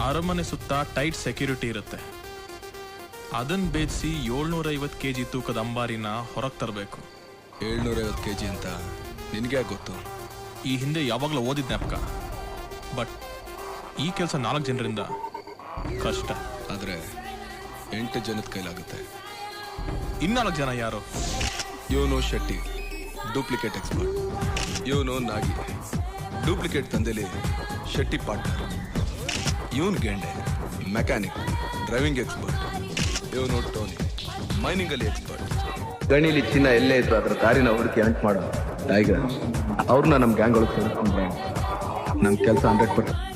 ಅರಮನೆ ಸುತ್ತ tight security ಇರುತ್ತೆ. ಅದನ್ನ ಬೇಯಿಸಿ 750 kg ತೂಕದ ಅಂಬಾರಿನ ಹೊರಗೆ ತರಬೇಕು. 750 kg ಅಂತ ನಿನಗೆ ಗೊತ್ತು? ಈ ಹಿಂದೆ ಯಾವಾಗಲೂ ಓದಿದ ಜ್ಞಾಪಕ. ಬಟ್ ಈ ಕೆಲಸ 4 ಜನರಿಂದ ಕಷ್ಟ. ಆದರೆ 8 ಜನದ ಕೈಲಾಗುತ್ತೆ. 4 ಜನ ಯಾರು? ಇವನು ಶೆಟ್ಟಿ, ಡೂಪ್ಲಿಕೇಟ್ ಎಕ್ಸ್ಪರ್ಟ್. ಇವನು ನಾಗಿ, ಡೂಪ್ಲಿಕೇಟ್ ತಂದೆಲಿ ಶೆಟ್ಟಿ ಪಾರ್ಟ್ನರ್. ಇವನು ಗೆಂಡೆ, ಮೆಕ್ಯಾನಿಕ್, ಡ್ರೈವಿಂಗ್ ಎಕ್ಸ್ಪರ್ಟ್. ಇವನು ಟೋನಿ, ಮೈನಿಂಗಲ್ಲಿ ಎಕ್ಸ್ಪರ್ಟ್. ಗಣಿಲಿ ಚಿನ್ನ ಎಲ್ಲೇ ಇದ್ರು ಅದ್ರ ದಾರಿನ ಹುಡುಕಿ ಅಂಟ್ ಮಾಡೋ ಟೈಗರ್. ಅವ್ರನ್ನ ನಮ್ಮ ಗ್ಯಾಂಗ್ ಒಳಗೆ ಸೇರಿಸ್ಕೊಂಡ್ರೆ ನಮ್ಮ ಕೆಲಸ 100%